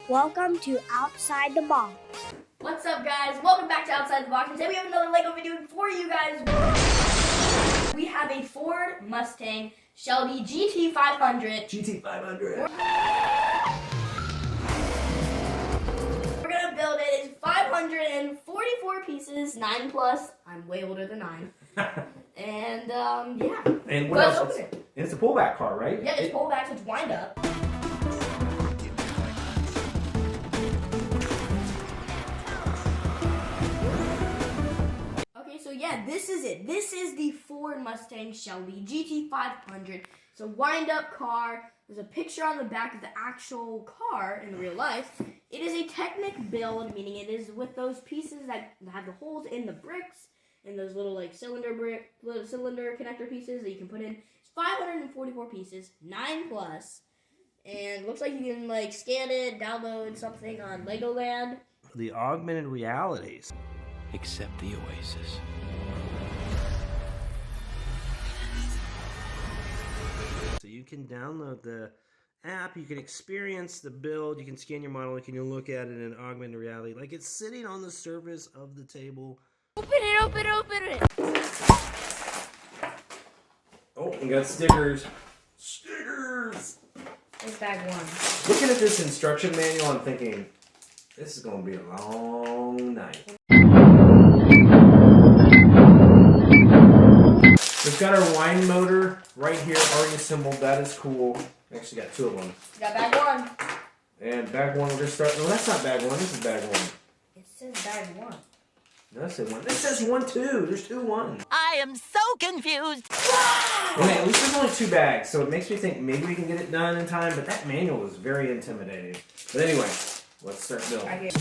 Welcome to Outside the Box. What's up, guys? Welcome back to Outside the Box. And today we have another Lego video for you guys. We have a Ford Mustang Shelby GT500. GT500. We're gonna build it. It's 544 pieces, 9 plus. I'm way older than 9. And yeah. And what else? It's a pullback car, right? Yeah, it's pullback, so it's wind up. So yeah, this is it. This is the Ford Mustang Shelby GT500. It's a wind-up car. There's a picture on the back of the actual car in real life. It is a Technic build, meaning it is with those pieces that have the holes in the bricks and those little like cylinder connector pieces that you can put in. It's 544 pieces, 9 plus, and looks like you can like scan it, download something on Legoland. The augmented realities. Except the Oasis. So you can download the app, you can experience the build, you can scan your model, you can look at it in augmented reality, like it's sitting on the surface of the table. Open it, open it, open it! Oh, we got stickers. Stickers! It's bag 1. Looking at this instruction manual, I'm thinking, this is going to be a long night. We've got our wind motor right here already assembled. That is cool. We actually got 2 of them. We got bag 1. And bag 1, we're going to start. No, that's not bag 1. This is bag 1. It says bag 1. No, that says 1. This says 1 too. There's 2 1s. I am so confused. Well, at least there's only 2 bags, so it makes me think maybe we can get it done in time, but that manual is very intimidating. But anyway, let's start building.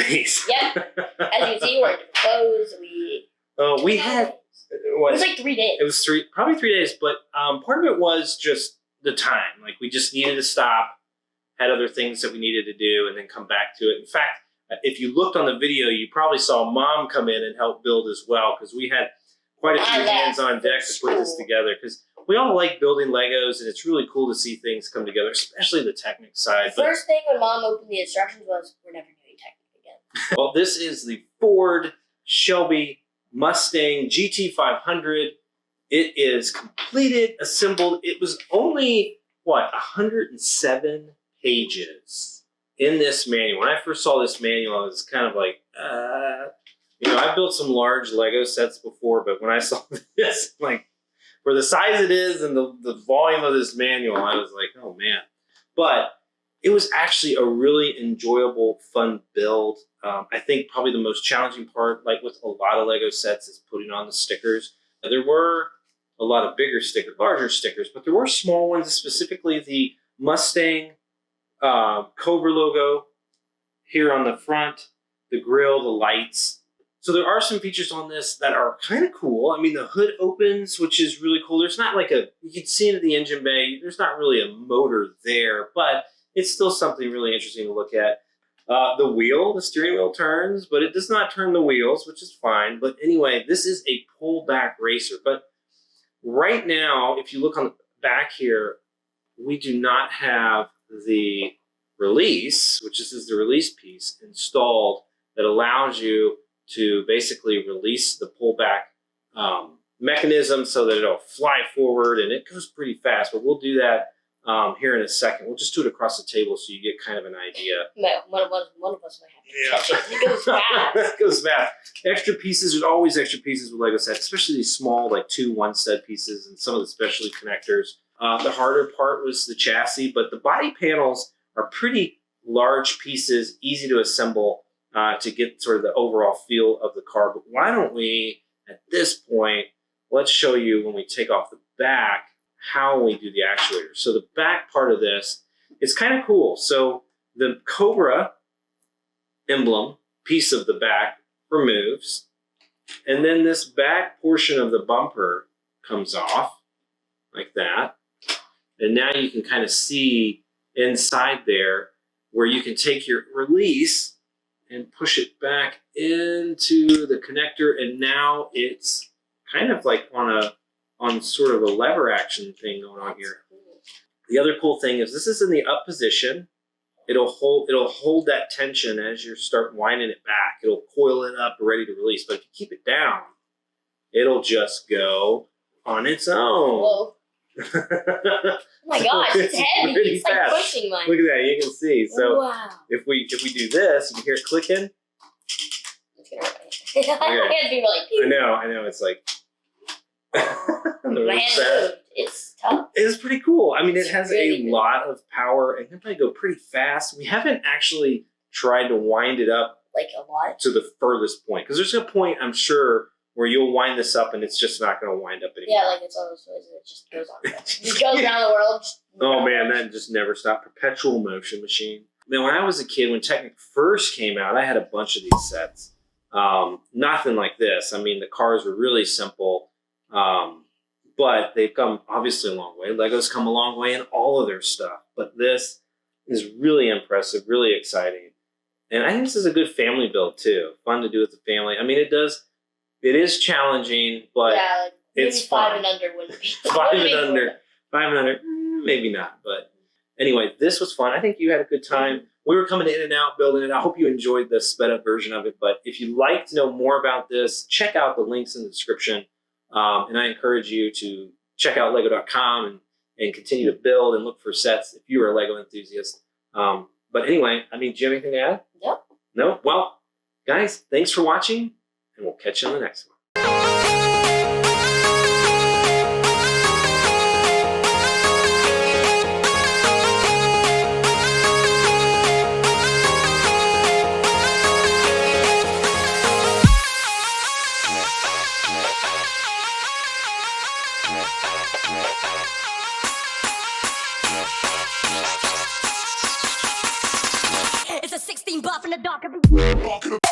days. Yep. As you can see, we're in clothes. We had It was like 3 days. It was probably 3 days, but part of it was just the time. Like we just needed to stop, had other things that we needed to do, and then come back to it. In fact, if you looked on the video, you probably saw Mom come in and help build as well, because we had quite a few hands on deck to put this together. Because we all like building Legos, and it's really cool to see things come together, especially the Technic side. The first thing when Mom opened the instructions was, we're never doing Technic again. Well, this is the Ford Shelby Mustang GT500. It is completed, assembled. It was only, 107 pages in this manual. When I first saw this manual, I was kind of like, I built some large Lego sets before, but when I saw this, like, for the size it is and the volume of this manual, I was like, oh man. But it was actually a really enjoyable, fun build. I think probably the most challenging part, like with a lot of Lego sets, is putting on the stickers. There were a lot of larger stickers, but there were small ones, specifically the Mustang Cobra logo here on the front, the grille, the lights. So there are some features on this that are kind of cool. I mean, the hood opens, which is really cool. There's not like you can see into the engine bay. There's not really a motor there, but it's still something really interesting to look at. The steering wheel turns, but it does not turn the wheels, which is fine. But anyway, this is a pullback racer. But right now, if you look on the back here, we do not have the release, which this is the release piece, installed that allows you to basically release the pullback mechanism so that it'll fly forward, and it goes pretty fast. But we'll do that here in a second. We'll just do it across the table so you get kind of an idea. One of us might have to catch it. It goes fast. It goes fast. Extra pieces, there's always extra pieces with Lego sets, especially these small, like 2 one-stud pieces and some of the specialty connectors. The harder part was the chassis, but the body panels are pretty large pieces, easy to assemble to get sort of the overall feel of the car. But why don't we, at this point, let's show you when we take off the back how we do the actuator. So the back part of this is kind of cool. So the Cobra emblem piece of the back removes, and then this back portion of the bumper comes off like that. And now you can kind of see inside there where you can take your release and push it back into the connector, and now it's kind of like on sort of a lever action thing going on here. The other cool thing is this is in the up position. It'll hold that tension as you start winding it back. It'll coil it up ready to release. But if you keep it down, it'll just go on its own. Whoa. Oh my gosh, it's heavy. It's like fast. pushing mine. Look at that, you can see. So wow. if we do this, you can hear it clicking. It's gonna hurt my hand be really I know, it's like my hand moved. It's tough. It's pretty cool. I mean, it has really a lot of power and can probably go pretty fast. We haven't actually tried to wind it up like a lot to the furthest point, because there's a point, I'm sure, where you'll wind this up and it's just not going to wind up anymore. Yeah, like it's all those ways and it just goes on. It just goes around the world. Oh man, that just never stopped. Perpetual motion machine. Man, when I was a kid, when Technic first came out, I had a bunch of these sets. Nothing like this. I mean, the cars were really simple, but they've come obviously a long way. Lego's come a long way in all of their stuff, but this is really impressive, really exciting. And I think this is a good family build too. Fun to do with the family. I mean, it is challenging, but yeah, like it's maybe fun. 5 and under wouldn't be. 5 and under, maybe not. But anyway, this was fun. I think you had a good time. We were coming in and out, building it. I hope you enjoyed the sped up version of it. But if you'd like to know more about this, check out the links in the description. And I encourage you to check out lego.com and continue to build and look for sets if you are a Lego enthusiast. But anyway, I mean, do you have anything to add? Nope. No? Well, guys, thanks for watching, and we'll catch you on the next one.